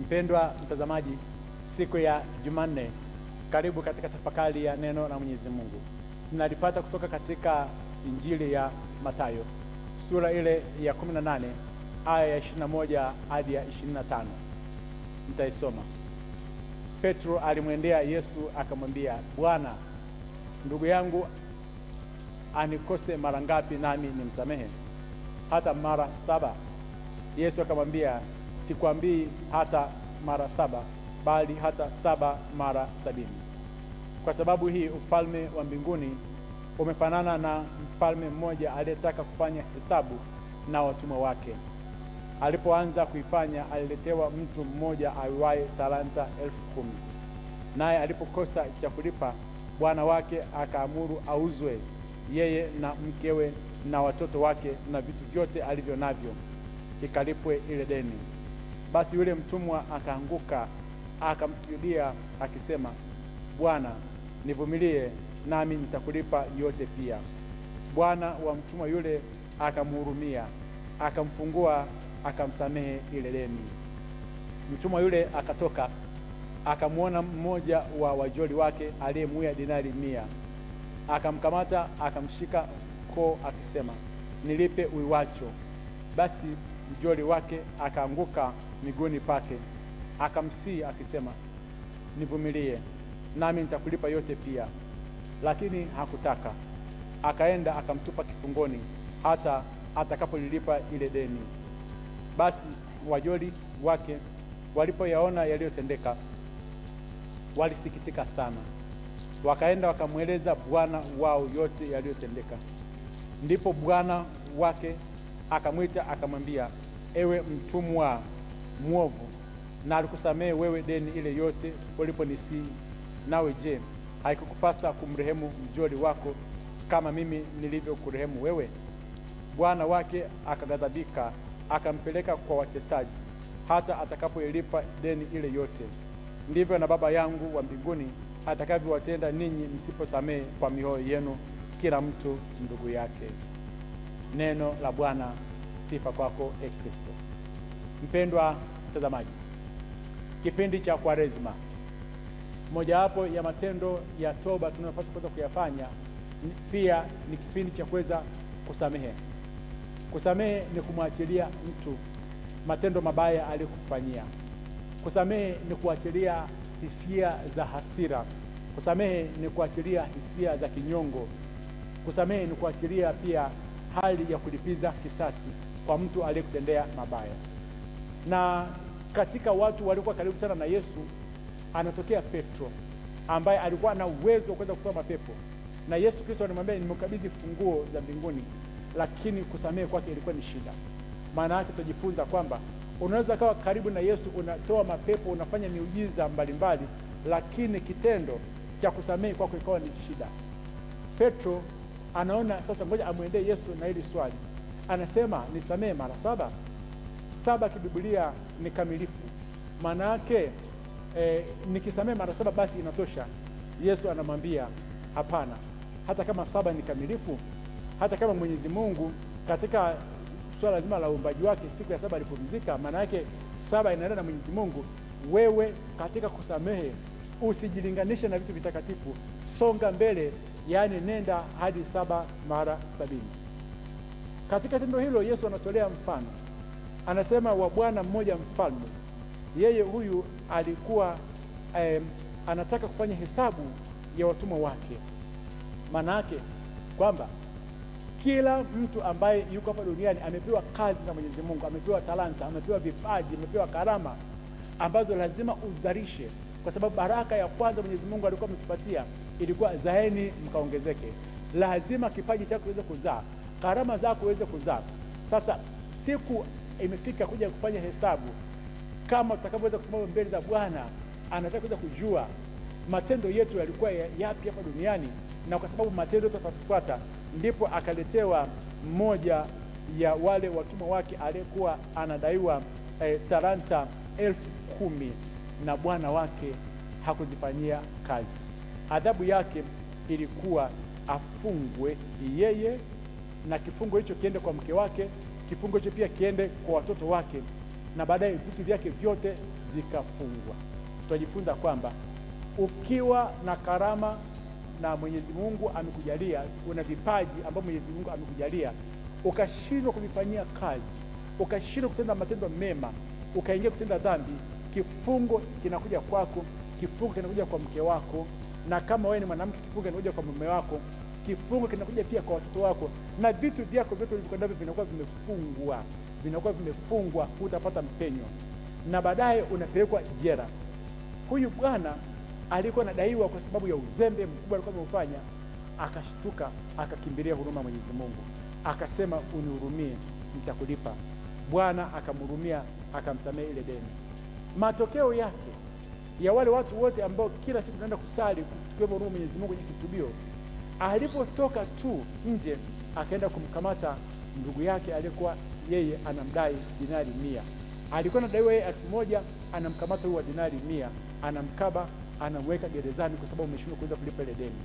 Mpendwa mtazamaji, siku ya Jumanne, karibu katika tafakari ya neno la Mwenyezi Mungu. Tunalipata kutoka katika Injili ya Mathayo, sura ile ya 18 aya ya 21 hadi ya 25. Nitaisoma. Petro alimwendea Yesu akamwambia, Bwana, ndugu yangu anikose mara ngapi nami nimsamehe? Hata mara 7? Yesu akamwambia, sikwambii hata mara 7, bali hata 7 mara 70. Kwa sababu hii ufalme wa mbinguni umefanana na mfalme mmoja aliyetaka kufanya hesabu na watumwa wake. Alipoanza kuifanya, aliletewa mtu mmoja aiwaye talanta 10,000. Naye alipokosa cha kulipa, bwana wake akaamuru auzwe, yeye na mkewe na watoto wake na vitu vyote alivyo navyo, ikalipwe ile deni. Basi yule mtumwa akaanguka akamsujudia akisema, Bwana, nivumilie, nami nitakulipa yote pia. Bwana wa mtumwa yule akamhurumia, akamfungua, akamsamehe ile deni. Mtumwa yule akatoka, akamwona mmoja wa wajoli wake aliyemwia dinari 100. Akamkamata, akamshika koo akisema, nilipe uiwacho. Basi mjoli wake akaanguka miguuni pake, akamsihi akisema, nivumilie, nami nitakulipa yote pia. Lakini hakutaka. Akaenda akamtupa kifungoni hata atakapolilipa ile deni. Basi wajoli wake walipoyaona yaliyotendeka, walisikitika sana. Wakaenda wakamweleza bwana wao yote yaliyotendeka. Ndipo bwana wake akamwita akamwambia, ewe mtumwa mwovu, na alikusamehe wewe deni ile yote uliponisihi. Nawe je, haikukupasa kumrehemu mjoli wako kama mimi nilivyokurehemu wewe? Bwana wake akaghadhabika, akampeleka kwa watesaji hata atakapoilipa deni ile yote. Ndivyo na Baba yangu wa mbinguni atakavyowatenda ninyi msiposamehe kwa mioyo yenu kila mtu ndugu yake. Neno la Bwana. Sifa kwako, e Kristo. Mpendwa mtazamaji, kipindi cha Kwaresma, mojawapo ya matendo ya toba tunayopaswa kuweza kuyafanya pia ni kipindi cha kuweza kusamehe. Kusamehe ni kumwachilia mtu matendo mabaya aliyokufanyia. Kusamehe ni kuachilia hisia za hasira. Kusamehe ni kuachilia hisia za kinyongo. Kusamehe ni kuachilia pia hali ya kulipiza kisasi kwa mtu aliyekutendea mabaya. Na katika watu waliokuwa karibu sana na Yesu, anatokea Petro ambaye alikuwa na uwezo wa kuweza kutoa mapepo, na Yesu Kristo alimwambia, nimekabidhi funguo za mbinguni, lakini kusamehe kwake ilikuwa ni shida. Maana yake tujifunza kwamba unaweza kawa karibu na Yesu, unatoa mapepo, unafanya miujiza mbalimbali, lakini kitendo cha kusamehe kwako ikawa ni shida. Petro anaona sasa, ngoja amwendee Yesu na hili swali. Anasema, nisamehe mara 7? 7 kibiblia ni kamilifu. Maana yake nikisamehe mara 7 basi inatosha. Yesu anamwambia hapana, hata kama 7 ni kamilifu, hata kama Mwenyezi Mungu katika swala zima la uumbaji wake siku ya 7 alipumzika, maana yake 7 inaenda na Mwenyezi Mungu. Wewe katika kusamehe usijilinganishe na vitu vitakatifu, songa mbele, yaani nenda hadi 7 mara 70. Katika tendo hilo Yesu anatolea mfano, anasema wa bwana mmoja mfalme. Yeye huyu alikuwa anataka kufanya hesabu ya watumwa wake. Maana yake kwamba kila mtu ambaye yuko hapa duniani amepewa kazi na Mwenyezi Mungu, amepewa talanta, amepewa vipaji, amepewa karama ambazo lazima uzalishe, kwa sababu baraka ya kwanza Mwenyezi Mungu alikuwa ametupatia ilikuwa zaeni mkaongezeke. Lazima kipaji chako kiweze kuzaa, karama zako ziweze kuzaa. Sasa siku imefika kuja kufanya hesabu, kama tutakavyoweza kusimama mbele za Bwana. Anataka kuweza kujua matendo yetu yalikuwa yapi hapa duniani, na kwa sababu matendo yetu tutafuata, ndipo akaletewa mmoja ya wale watumwa wake aliyekuwa anadaiwa talanta 10,000, na bwana wake hakuzifanyia kazi. Adhabu yake ilikuwa afungwe yeye, na kifungo hicho kiende kwa mke wake, kifungo hicho pia kiende kwa watoto wake, na baadaye vitu vyake vyote vikafungwa. Tutajifunza kwamba ukiwa na karama na Mwenyezi Mungu amekujalia, una vipaji ambavyo Mwenyezi Mungu amekujalia, ukashindwa kuvifanyia kazi, ukashindwa kutenda matendo mema, ukaingia kutenda dhambi, kifungo kinakuja kwako, kifungo kinakuja kwa mke wako, na kama wewe ni mwanamke, kifungo kinakuja kwa mume wako, kifungo kinakuja pia kwa watoto wako, na vitu vyako vyote vilivyokuwa vinakuwa vimefungwa, utapata mpenyo, na baadaye unapelekwa jela. Huyu bwana alikuwa anadaiwa kwa sababu ya uzembe mkubwa alikuwa ameufanya, akashtuka, akakimbilia huruma Mwenyezi Mungu, akasema unihurumie, nitakulipa. Bwana akamhurumia, akamsamehe ile deni. Matokeo yake ya wale watu wote ambao kila siku tunaenda kusali tukiomba huruma Mwenyezi Mungu kwenye kitubio, alipotoka tu nje, akaenda kumkamata ndugu yake aliyekuwa yeye anamdai dinari 100. Alikuwa anadaiwa yeye 1000, anamkamata huyu wa dinari 100, anamkaba, anamweka gerezani kwa sababu ameshindwa kuweza kulipa ile deni.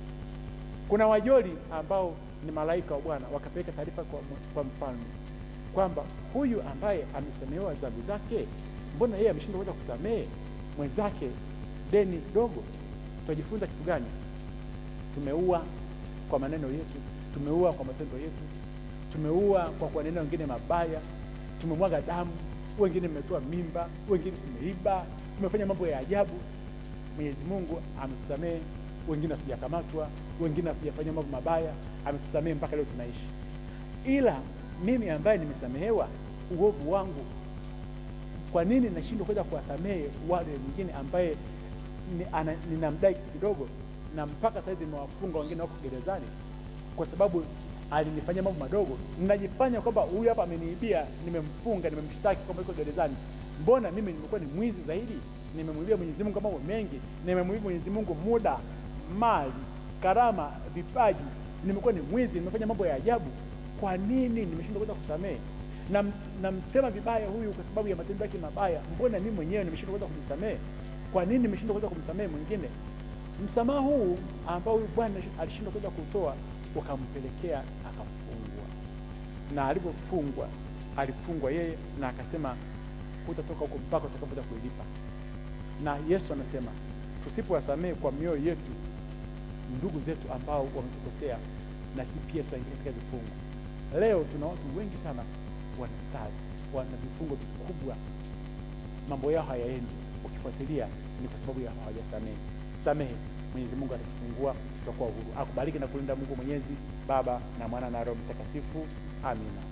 Kuna wajoli ambao ni malaika wa Bwana, wakapeleka taarifa kwa mfalme kwamba huyu ambaye amesamehewa dhambi zake, mbona yeye ameshindwa kuweza kusamehe mwenzake deni dogo? Tutajifunza kitu gani? Tumeua kwa maneno yetu, tumeua kwa matendo yetu, tumeua kwa kuwanena wengine mabaya, tumemwaga damu, wengine mmetoa mimba, wengine tumeiba, tumefanya mambo ya ajabu. Mwenyezi Mungu ametusamehe, wengine hatujakamatwa, wengine hatujafanya mambo mabaya, ametusamehe mpaka leo tunaishi. Ila mimi ambaye nimesamehewa uovu wangu, kwa nini nashindwa kuweza kuwasamehe wale wengine ambaye ninamdai kitu kidogo, na mpaka sasa hivi nimewafunga wengine wako gerezani kwa sababu alinifanyia mambo madogo? Ninajifanya kwamba huyu hapa ameniibia, nimemfunga, nimemshtaki kwamba yuko gerezani. Mbona mimi nimekuwa ni mwizi zaidi? Nimemwibia Mwenyezi Mungu mambo mengi, nimemwibia Mwenyezi Mungu muda, mali, karama, vipaji, nimekuwa ni mwizi, nimefanya mambo ya ajabu. Kwa nini nimeshindwa kuweza kusamehe? Namsema vibaya huyu kwa sababu ya matendo yake mabaya. Mbona mimi mwenyewe nimeshindwa kuweza kujisamehe? Kwa nini nimeshindwa kuweza kumsamehe mwingine? Msamaha huu ambao huyu bwana alishindwa kuweza kutoa, ukampelekea akafungwa, na alipofungwa alifungwa yeye, na akasema hutatoka huko mpaka utakapoweza kuilipa. Na Yesu anasema tusipowasamehe kwa mioyo yetu ndugu zetu ambao wametukosea, na sisi pia tutaingia katika vifungo. Leo tuna watu wengi sana wanasali, wana vifungo vikubwa, mambo yao hayaendi. Ukifuatilia ni kwa sababu ya hawajasamehe. Samehe, Mwenyezi Mungu atakufungua, tutakuwa huru. Akubariki na kulinda Mungu Mwenyezi, Baba na Mwana na Roho Mtakatifu. Amina.